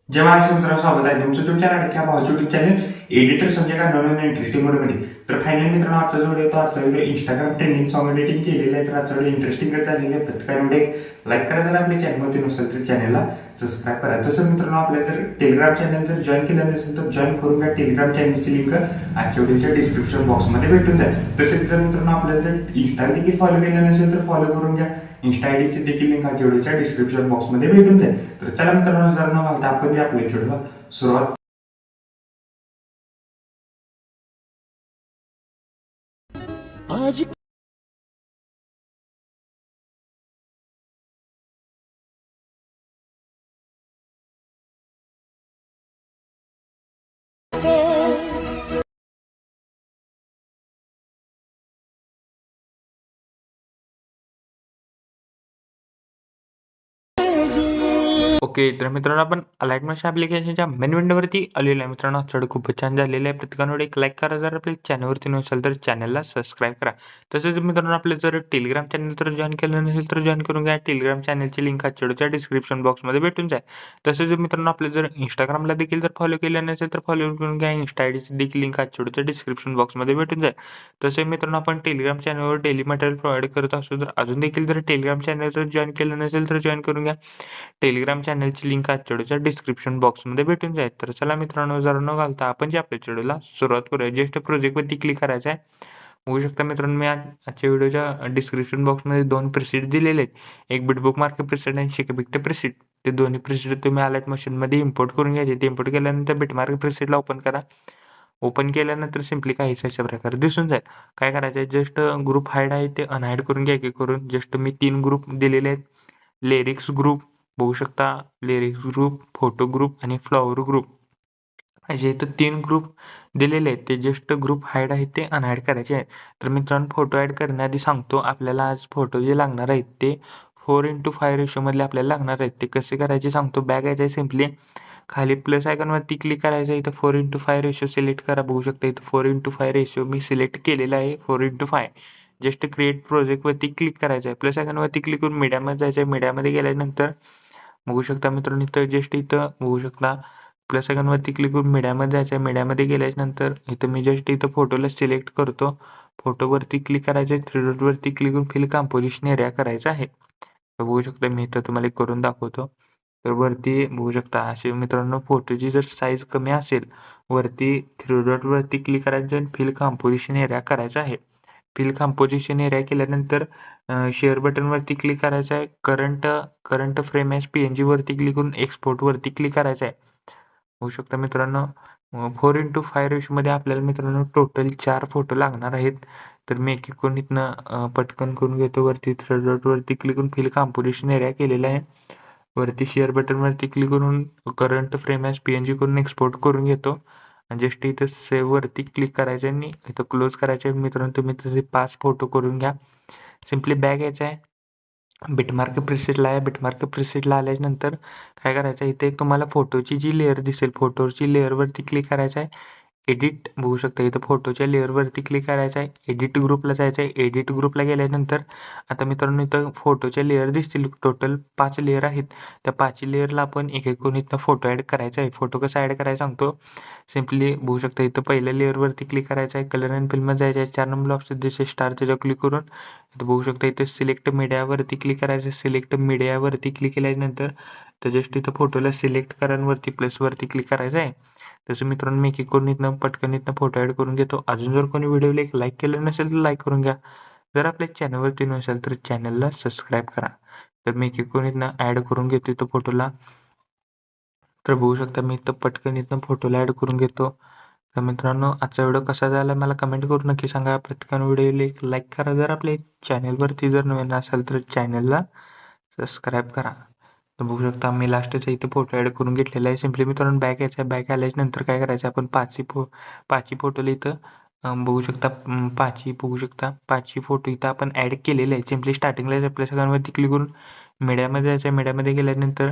जय महाराष्ट्र मित्रांनो, स्वागत आहे तुमचं तुमच्या लाडक्या भावाच्या युट्यूब चॅनल एडिटर संजय का नवीन इंटरेस्टिंग व्हिडिओमध्ये. तर फायनली मित्रांनो, आजचा video Instagram trending song editing केलेलं आहे. तर आजचा व्हिडिओ इंटरेस्टिंग झालेलं आहे. प्रत्येकाने लाईक करा, जर आपल्या चॅनलवरती नसेल तर चॅनलला सबस्क्राईब करा. तसं मित्रांनो, आपल्या जर टेलिग्राम चॅनल जर जॉईन केलं नसेल तर जॉईन करून घ्या. टेलिग्राम चॅनलची लिंक आजच्या व्हिडिओच्या डिस्क्रिप्शन बॉक्समध्ये भेटून जाईल. तसेच जर मित्रांनो आपल्याला जर इंस्टा देखील फॉलो केलं नसेल तर फॉलो करून घ्या. इंस्टा आयडीची देखील लिंक आजच्या व्हिडिओच्या डिस्क्रिप्शन बॉक्समध्ये भेटून जाईल. तर चला मित्रांनो, जर न घालता आपण आपल्या व्हिडिओला सुरुवात आज ओके, तर मित्रांनो आपण अलाइटमेंट ॲप्लिकेशनच्या मेन विंडोवरती आलेलो आहे. मित्रांनो आजचं खूपच छान झालेलं आहे. प्रत्येकाने एक लाईक करा, जर आपल्या चॅनलवरती नसेल तर चॅनलला सबस्क्राईब करा. तसेच मित्रांनो, आपलं जर टेलिग्राम चॅनल तर जॉईन केलं नसेल तर जॉईन करून घ्या. टेलिग्राम चॅनलची लिंक आजच्या डिस्क्रिप्शन बॉक्समध्ये भेटून जाईल. तसेच मित्रांनो, आपलं जर इंस्टाग्रामला देखील जर फॉलो केलं नसेल तर फॉलो करून घ्या. इंस्टा आयडीची देखील लिंक आजच्या डिस्क्रिप्शन बॉक्समध्ये भेटून जाईल. तसे मित्रांनो, आपण टेलिग्राम चॅनलवर डेली मटेरियल प्रोव्हाइड करत असतो. तर अजून देखील जर टेलिग्राम चॅनल जर जॉईन केलं नसेल तर जॉईन करून घ्या. टेलिग्राम चॅनलची लिंक आजच्या डिस्क्रिप्शन बॉक्समध्ये भेटून जाईल. तर चला मित्रांनो, जर न घालता आपण जे आपल्या व्हिडिओला सुरुवात करूया. जस्ट प्रोजेक्टवरती क्लिक करायचं आहे. बघू शकता मित्रांनो, मी आजच्या व्हिडिओच्या डिस्क्रिप्शन बॉक्समध्ये 2 प्रीसेट दिलेले आहेत. एक बिटबुक मार्क प्रीसेट आणि शिकबिट प्रीसेट. ते दोन्ही प्रीसेट तुम्ही अलर्ट मशीनमध्ये इम्पोर्ट करून घ्यायचे. ते इम्पोर्ट केल्यानंतर बिटमार्क प्रीसेटला ओपन करा. ओपन केल्यानंतर सिम्पली काहीच अशा प्रकारे दिसून जाईल. काय करायचं आहे, जस्ट ग्रुप हाईड आहे ते अनहाईड करून घ्या की करून. जस्ट मी 3 ग्रुप दिलेले आहेत. लिरिक्स ग्रुप बघू शकता, लिरिक्स ग्रुप, फोटो ग्रुप आणि फ्लॉवर ग्रुप असे इथं 3 ग्रुप दिलेले आहेत. ते जस्ट ग्रुप हाईड आहेत ते अनहाईड करायचे आहेत. तर मित्रांनो, फोटो ऍड करण्याआधी सांगतो, आपल्याला आज फोटो जे लागणार आहेत ते 4:5 रेशो मधले आपल्याला लागणार आहेत. ते कसे करायचे सांगतो. बॅक यायचं आहे, सिम्पली खाली प्लस आयकॉन वरती क्लिक करायचं. इथं 4:5 रेशो सिलेक्ट करा. बघू शकता इथं 4:5 रेशो मी सिलेक्ट केलेला आहे. 4:5 जस्ट क्रिएट प्रोजेक्ट वरती क्लिक करायचं आहे. प्लस आयकॉन वरती क्लिक करून मीडियामध्ये जायचं आहे. मीडियामध्ये गेल्यानंतर बघू शकता मित्रांनो, इथं जस्ट इथं बघू शकता प्लस आयकॉन वरती क्लिक करून मीडियामध्ये जायचं आहे. मीडियामध्ये गेल्याच्या नंतर इथं मी जस्ट इथं फोटोला सिलेक्ट करतो. फोटोवरती क्लिक करायचं आहे. 3 डॉट वरती क्लिक करून फिल कंपोजिशन एरिया करायचा आहे. तर बघू शकता मी इथं तुम्हाला करून दाखवतो. तर वरती बघू शकता असे मित्रांनो, फोटोची जर साईज कमी असेल वरती 3 डॉट वरती क्लिक करायचं आणि फिल कंपोजिशन एरिया करायचा आहे. फिल कंपोजिशन एरिया केल्यानंतर शेअर बटन वरती क्लिक करायचं आहे. करंट फ्रेम एज पीएनजी वरती क्लिक करून एक्सपोर्ट वरती क्लिक करायचं आहे. होऊ शकता मित्रांनो, 4:5 रेशो मध्ये आपल्याला मित्रांनो टोटल 4 फोटो लागणार आहेत. तर मी एक एक इथनं पटकन करून घेतो. वरती 3 डॉट वरती क्लिक करून फिल कंपोजिशन एरिया केलेला आहे. वरती शेअर बटन वरती क्लिक करून करंट फ्रेम एज पीएनजी करून एक्सपोर्ट करून घेतो. आणि जस्ट इथं सेव्ह वरती क्लिक करायचं आणि इथं क्लोज करायचं आहे. मित्रांनो, तुम्ही तसे 5 फोटो करून घ्या. सिम्पली बॅक यायचं आहे. बिटमार्क प्रीसेटला आहे. बिटमार्क प्रीसेटला आल्याच्या नंतर काय करायचं आहे, इथे तुम्हाला फोटोची जी लेअर दिसेल, फोटोची लेअर वरती क्लिक करायचं आहे. एडिट बघू शकता इथं फोटोच्या लेअर वरती क्लिक करायचं आहे. एडिट ग्रुपला जायचं आहे. एडिट ग्रुपला गेल्यानंतर आता मित्रांनो, इथं फोटोच्या लेअर दिसतील. टोटल 5 लेअर आहेत. त्या 5 लेअरला आपण एक एक करून इथं फोटो ऍड करायचा आहे. फोटो कसा ऍड करायचा सांगतो. सिम्पली बघू शकता इथं पहिल्या लेअर वरती क्लिक करायचं आहे. कलर अँड फिल्म जायचं आहे. 4 नंबर ऑप्शन दिसेल स्टार, त्याच्यावर क्लिक करून इथं बघू शकता इथं सिलेक्ट मीडिया वरती क्लिक करायचं. सिलेक्ट मीडिया वरती क्लिक केल्यानंतर तर जस्ट इथं फोटोला सिलेक्ट करा आणि वरती प्लस वरती क्लिक करायचं आहे. तसं मित्रांनो, मी एक करून इथनं पटकन इथनं फोटो ऍड करून घेतो. अजून जर कोणी व्हिडिओला एक लाईक केलं नसेल तर लाईक करून घ्या. जर आपल्या चॅनलवरती नसेल तर चॅनलला सबस्क्राईब करा. तर मी एक करून इथनं ऍड करून घेतो इथं फोटोला. तर बघू शकता मी इथं पटकन इथनं फोटोला ऍड करून घेतो. तर मित्रांनो, आजचा व्हिडिओ कसा झाला मला कमेंट करून नक्की सांगा. प्रत्येकाने व्हिडिओला एक लाईक करा. जर आपल्या चॅनलवरती जर नवीन असाल तर चॅनलला सबस्क्राईब करा. तर बघू शकता मी लास्टचा इथे फोटो ऍड करून घेतलेला आहे. सिम्पली मित्रांनो, बॅक यायचा आहे. बॅक आल्याच्या नंतर काय करायचं, आपण पाचही फोटोला इथं बघू शकता. पाचही बघू शकता, पाचही फोटो इथं आपण ऍड केलेले आहे. सिम्पली स्टार्टिंगला आपल्या सगळ्यांवरती क्लिक करून मीडियामध्ये जायचं आहे. मीडियामध्ये गेल्यानंतर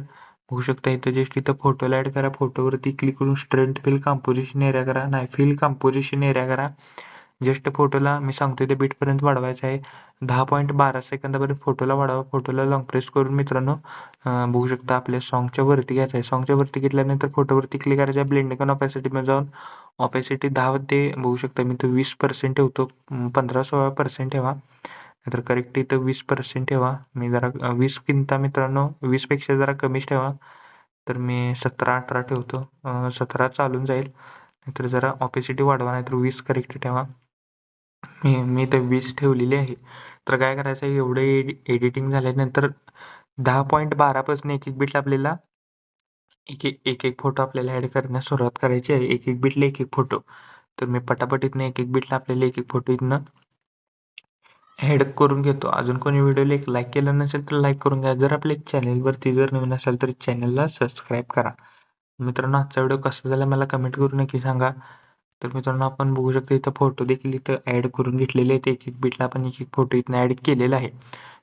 बघू शकता इथं जस्ट इथं फोटोला ऍड करा. फोटोवरती क्लिक करून स्ट्रेंथ फिल कंपोजिशन एरिया करा. नाही, फिल कंपोजिशन एरिया करा. जस्ट फोटोला मी सांगतोय ते बीटपर्यंत वाढवायचं आहे. 10.12 सेकंदापर्यंत फोटोला वाढवा. फोटोला लॉंग प्रेस करून मित्रांनो बघू शकता आपल्या सॉन्गच्या वरती घ्यायचं आहे. सॉन्गच्या वरती घेतल्यानंतर फोटोवरती क्लिक करायचं आहे. ब्लेंडिंग आणि ऑपॅसिटीमध्ये जाऊन ऑपॅसिटी 10 ते बघू शकता मी तो 20% ठेवतो. 15-16% ठेवा. नाहीतर करेक्ट इथं 20% ठेवा. मी जरा 20 किंता मित्रांनो 20 पेक्षा जरा कमीच ठेवा. तर मी 17-18 ठेवतो. 17 चालून जाईल. नाहीतर जरा ऑपॅसिटी वाढवा, नाहीतर 20 करेक्ट ठेवा. मी तर 20 ठेवलेली आहे. तर काय करायचं आहे, एवढं एडिटिंग झाल्यानंतर 10.12 पासून एक एक बिटला आपल्याला एक एक फोटो आपल्याला ऍड करण्यास सुरुवात करायची आहे. एक एक बिटला एक एक फोटो. तर मी पटापट इथनं एक एक बिटला आपल्याला एक एक फोटो इथनं ऍड करून घेतो. अजून कोणी व्हिडिओला एक लाईक केलं नसेल तर लाईक करून घ्या. जर आपल्या चॅनेलवरती जर नवीन असाल तर चॅनलला सबस्क्राईब करा. मित्रांनो आजचा व्हिडिओ कसा झाला मला कमेंट करून नक्की सांगा. तर मित्रांनो आपण बघू शकतो इथं फोटो देखील इथं ऍड करून घेतलेले आहेत. एक एक बिटला आपण एक एक फोटो इथनं ऍड केलेला आहे.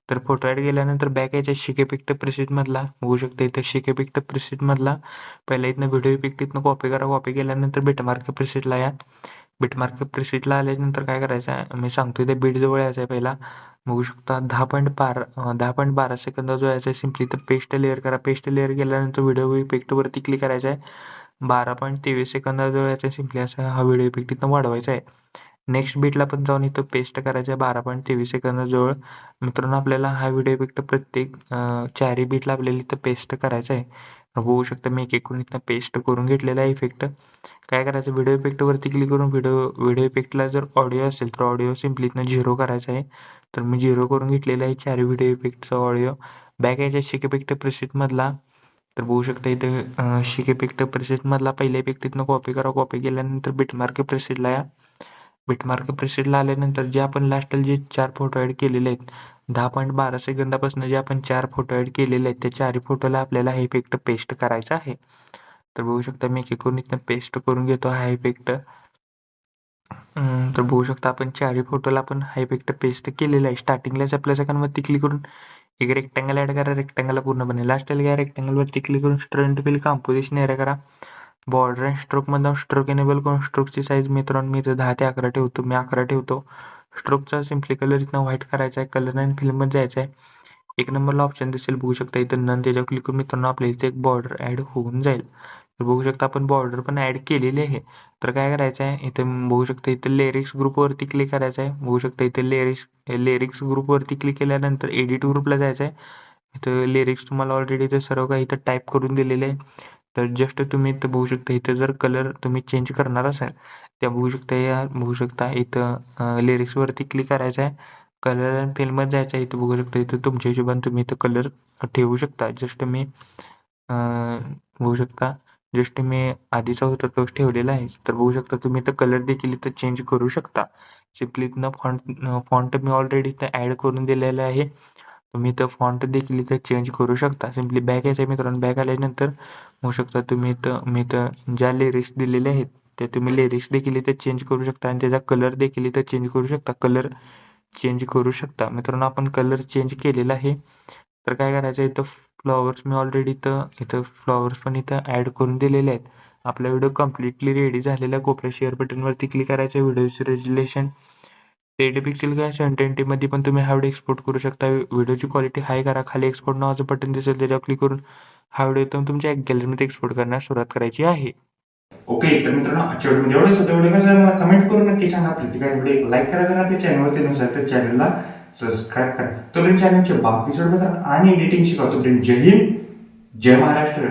तर फोटो ऍड केल्यानंतर बॅक यायच्या शिक इफेक्ट प्रीसेट मधला बघू शकता इथं शिक इफेक्ट प्रीसेट मधला पहिला इथनं व्हिडिओ इफेक्ट इथनं कॉपी करा. कॉपी केल्यानंतर बिटमार्क प्रीसेटला या. बिटमार्क प्रीसेटला आल्यानंतर काय करायचं आहे मी सांगतोय ते बीट जवळ यायचं आहे. पहिला बघू शकता 10.12 सेकंद जो यायचा आहे सिम्पली तर पेस्ट लेअर करा. पेस्ट लेअर केल्यानंतर व्हिडिओ इफेक्ट वरती क्लिक करायचं आहे. 12.23 सेकंद जो यायचा सिम्पली असा हा व्हिडिओ इफेक्ट इथं वाढवायचा आहे. नेक्स्ट बीटला पण जाऊन इथं पेस्ट करायचं आहे 12.23 सेकंद जवळ. मित्रांनो आपल्याला हा व्हिडिओ इफेक्ट प्रत्येक चारही बीटला आपल्याला इथं पेस्ट करायचा आहे. बघू शकता मी एक एक करून इथं पेस्ट करून घेतलेला आहे इफेक्ट. काय करायचं व्हिडिओ इफेक्ट वरती क्लिक करून व्हिडिओ इफेक्टला जर ऑडिओ असेल तर ऑडिओ सिम्पली इथनं 0 करायचा आहे. तर मी 0 करून घेतलेला आहे चारही व्हिडिओ इफेक्टचा ऑडिओ. बॅक यायच्या शिक इफेक्ट प्रीसेट मधला तर बघू शकता इथं शिक इफेक्ट प्रीसेट मधला पहिला इफेक्ट इथनं कॉपी करा. कॉपी केल्यानंतर बिटमार्क प्रीसेटला या. बिटमार्क प्रीसेटला आल्यानंतर जे आपण लास्टला जे 4 फोटो ऍड केलेले आहेत 10.12 सेकंदापासून जे आपण 4 फोटो ऍड केलेले आहेत त्या 4 फोटोला आपल्याला हा इफेक्ट पेस्ट करायचा आहे. तर बघू शकता मी एक एक करून इथनं पेस्ट करून घेतो हा इफेक्ट. तर बघू शकता आपण 4 फोटोला आपण हा इफेक्ट पेस्ट केलेला आहे. स्टार्टिंगलाच आपल्या सेकंडवरती क्लिक करून एक रेक्टँगल ऍड करा. रेक्टँगलला पूर्णपणे लास्टला घ्या. रेक्टँगल वरती क्लिक करून स्ट्रेंथ फिल कॉम्पोजिशन एरिया करा. बॉर्डर अँड स्ट्रोक मध्ये स्ट्रोक एनेबल करून स्ट्रोकची साईज मित्रांनो मी इथं 10 ते 11 ठेवतो. मी 11 ठेवतो. स्ट्रोकचा सिम्पली कलर इथनं व्हाईट करायचा आहे. कलर अँड फिल्म मध्ये जायचं आहे. एक नंबरला ऑप्शन दिसेल बघू शकता इथं नन त्याच्यावर क्लिक करून मित्रांनो आपल्या इथे एक बॉर्डर ऍड होऊन जाईल. तर बघू शकता आपण बॉर्डर पण ऍड केलेली आहे. तर काय करायचं आहे इथं बघू शकता इथं लिरिक्स ग्रुप वरती क्लिक करायचं आहे. बघू शकता इथे लिरिक्स ग्रुप वरती क्लिक केल्यानंतर एडिट ग्रुपला जायचं आहे. इथं लिरिक्स तुम्हाला ऑलरेडी इथं सर्व काही इथं टाईप करून दिलेले आहे. तर जस्ट तुम्ही इथं बघू शकता इथं जर कलर तुम्ही चेंज करणार असाल त्या बघू शकता या बघू शकता इथं लिरिक्स वरती क्लिक करायचं आहे. कलर अँड फिल्म मध्ये जायचं आहे. इथं बघू शकता इथं तुमच्या हिशोबाने तुम्ही इथं कलर ठेवू शकता. जस्ट मी बघू शकता जस्ट मी आधीचा होता तोच ठेवलेला आहे. तर बघू शकता तुम्ही इथं कलर देखील इथं चेंज करू शकता. सिम्पली इथनं फॉन्ट मी ऑलरेडी इथं ऍड करून दिलेला आहे. तुम्ही इथं फॉन्ट देखील इथं चेंज करू शकता. सिम्पली बॅक यायचं मित्रांनो. बॅक आल्यानंतर होऊ शकता तुम्ही इथं मी इथं ज्या लिरिक्स दिलेले आहेत ते तुम्ही लिरिक्स देखील इथं चेंज करू शकता आणि त्याचा कलर देखील इथं चेंज करू शकता. कलर चेंज करू शकता. मित्रांनो आपण कलर चेंज केलेला आहे. तर काय करायचं इथं फ्लॉवर्स मी ऑलरेडी इथं फ्लॉवर्स पण इथं ऍड करून दिलेले आहेत. आपला व्हिडिओ कम्प्लिटली रेडी झालेला आहे. कोपऱ्या शेअर बटन वरती क्लिक करायचं. व्हिडिओची रेजोल्युशन 1080 पिक्सेल किंवा 720 मध्ये पण तुम्ही हा व्हिडिओ एक्सपोर्ट करू शकता. व्हिडिओची क्वालिटी हाय करा. खाली एक्सपोर्ट नावाचं बटन दिसेल त्याच्यावर क्लिक करून हा व्हिडिओ तुम्ही तुमच्या गॅलरीमध्ये एक्सपोर्ट करण्यास सुरुवात करायची आहे. ओके तर मित्रांनो आजच्या व्हिडिओ एवढंच होतं. व्हिडिओ कसं मला कमेंट करून नक्की सांगा. प्रत्येकाने व्हिडिओ लाईक करा. जर आपल्या चॅनलवरती नसेल तर चॅनलला सबस्क्राईब करा. तोपर्यंत चॅनलचे बाकीचे बघा आणि एडिटिंग शिकवतो. तोपर्यंत जय हिंद जय महाराष्ट्र.